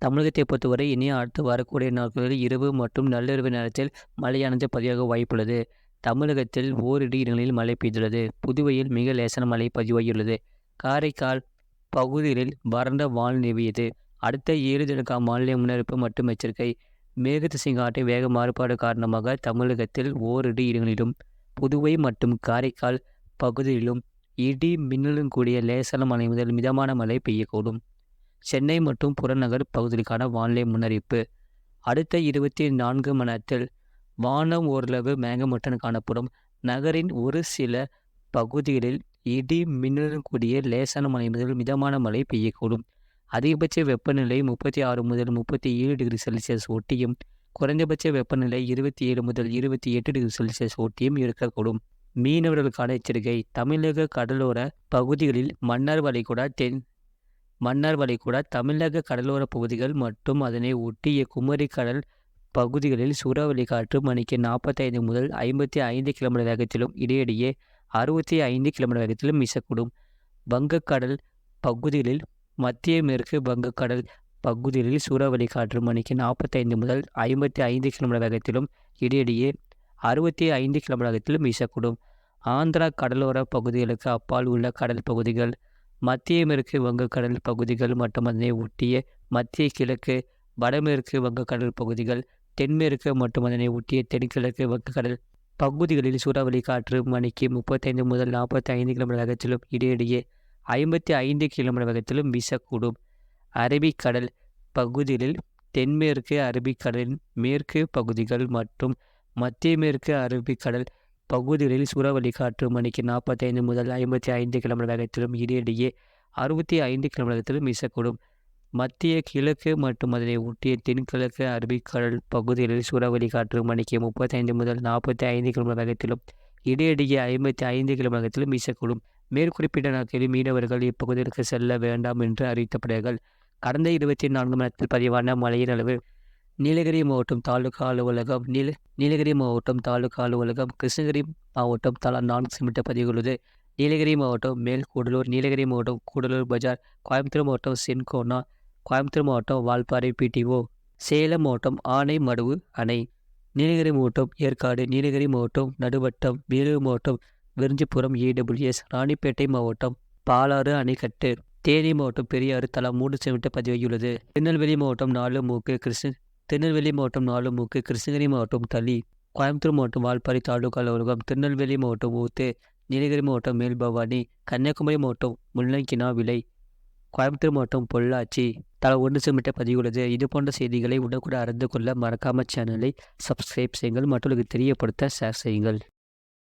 தமிழகத்தை பொறுத்தவரை இனி அடுத்து வரக்கூடிய நாட்களில் இரவு மற்றும் நள்ளிரவு நேரத்தில் மழையானது பதிவாக வாய்ப்புள்ளது. தமிழகத்தில் ஓரிரு இடங்களில் மழை பெய்துள்ளது. புதுவையில் மிக லேசான மழை பதிவாகியுள்ளது. காரைக்கால் பகுதிகளில் வறண்ட வானிலை நிலவியது. அடுத்த 7 தினக்கான வானிலை முன்னறிவிப்பு மற்றும் எச்சரிக்கை. மேகதிசை காற்றின் வேக மாறுபாடு காரணமாக தமிழகத்தில் ஓரிரு இடங்களிலும் புதுவை மற்றும் காரைக்கால் பகுதிகளிலும் இடி மின்னலுடன் கூடிய லேசான மழை முதல் மிதமான மழை பெய்யக்கூடும். சென்னை மற்றும் புறநகர் பகுதிகளுக்கான வானிலை முன்னறிவிப்பு. அடுத்த 24 மணி நேரத்தில் வானம் ஓரளவு மேகமூட்டத்துடன் காணப்படும். நகரின் ஒரு சில பகுதிகளில் இடி மின்னலுடன் கூடிய லேசான மழை முதல் மிதமான மழை பெய்யக்கூடும். அதிகபட்ச வெப்பநிலை 36 முதல் 37 டிகிரி செல்சியஸ் ஒட்டியும் குறைந்தபட்ச வெப்பநிலை 27 முதல் 28 டிகிரி செல்சியஸ் ஒட்டியும் இருக்கக்கூடும். மீனவர்களுக்கான எச்சரிக்கை. தமிழக கடலோர பகுதிகளில் மன்னார் வளைகுடா, தமிழக கடலோர பகுதிகள் மற்றும் அதனை ஒட்டிய குமரி கடல் பகுதிகளில் சூறாவளி காற்று மணிக்கு 45 முதல் 55 கிலோமீட்டர் வேகத்திலும் இடையிடையே 65 கிலோமீட்டர் வேகத்திலும் வீசக்கூடும். வங்கக்கடல் பகுதிகளில் மத்திய மேற்கு வங்கக்கடல் பகுதிகளில் சூறாவளி காற்று மணிக்கு 45 முதல் 55 கிலோமீட்டர் வேகத்திலும் இடையிடையே 65 கிலோமீட்டர் வேகத்திலும் வீசக்கூடும். ஆந்திரா கடலோர பகுதிகளுக்கு அப்பால் உள்ள கடல் பகுதிகள், மத்திய மேற்கு வங்கக்கடல் பகுதிகள் மற்றும் அதனை ஒட்டிய மத்திய கிழக்கு வடமேற்கு வங்கக்கடல் பகுதிகள், தென்மேற்கு மற்றும் அதனை ஒட்டிய தென்கிழக்கு வங்கக்கடல் பகுதிகளில் சூறாவளி காற்று மணிக்கு 35 முதல் 45 கிலோமீட்டர் வேகத்திலும் இடையிடையே 55 கிலோமீட்டர் வேகத்திலும் வீசக்கூடும். அரபிக்கடல் பகுதிகளில் தென்மேற்கு அரபிக்கடலின் மேற்கு பகுதிகள் மற்றும் மத்திய மேற்கு அரபிக்கடல் பகுதிகளில் சூறாவளி காற்று மணிக்கு 45 முதல் 55 கிலோமீட்டர் வேகத்திலும் இடையிடையே 65 கிலோமீட்டர் வேகத்திலும் வீசக்கூடும். மத்திய கிழக்கு மற்றும் அதனை ஒட்டிய தென்கிழக்கு அரபிக்கடல் பகுதிகளில் சூறாவளி காற்று மணிக்கு 35 முதல் 45 கிலோமீட்டர் வேகத்திலும் இடையிடையே 55 கிலோமீட்டர் வேகத்திலும் வீசக்கூடும். மேற்குறிப்பிட்ட நாட்களில் மீனவர்கள் இப்பகுதிகளுக்கு செல்ல வேண்டாம் என்று அறிவிக்கப்படுகிறார்கள். கடந்த 24 மணி நேரத்தில் பதிவான மழையின் அளவு. நீலகிரி மாவட்டம் தாலுகா அலுவலகம் நீலகிரி மாவட்டம் தாலுகா அலுவலகம் கிருஷ்ணகிரி மாவட்டம் தலா 4 சென்டிமீட்டர் பதிவுள்ளது. நீலகிரி மாவட்டம் மேல்கூடலூர், நீலகிரி மாவட்டம் கூடலூர் பஜார், கோயம்புத்தூர் மாவட்டம் சென்கோனா, கோயம்புத்தூர் மாவட்டம் வால்பாறை பிடிஓ, சேலம் மாவட்டம் ஆனைமடுவு அணை, நீலகிரி மாவட்டம் ஏற்காடு, நீலகிரி மாவட்டம் நடுவட்டம், வேலூர் மாவட்டம் விரிஞ்சிபுரம் ஏடபிள்யூஎஸ், ராணிப்பேட்டை மாவட்டம் பாலாறு அணைக்கட்டு, தேனி மாவட்டம் பெரியாறு தலா 3 சென்டிமீட்டர் பதிவாகியுள்ளது. திருநெல்வேலி மாவட்டம் நாலுமூக்கு, கிருஷ்ணகிரி மாவட்டம் தளி, கோயம்புத்தூர் மாவட்டம் வால்பாறை தாலுகா அலுவலகம், திருநெல்வேலி மாவட்டம் ஊத்து, நீலகிரி மாவட்டம் மேல்பவானி, கன்னியாகுமரி மாவட்டம் முள்ளங்கினாவிளை, கோயம்புத்தூர் மாவட்டம் பொள்ளாச்சி தலா 1 சென்டிமீட்டர் பதிவுள்ளது. இது போன்ற செய்திகளை உடனுக்குடன் அறிந்து கொள்ள மறக்காம சேனலை சப்ஸ்கிரைப் செய்யுங்கள். மற்றவர்களுக்கு தெரியப்படுத்த ஷேர் செய்யுங்கள்.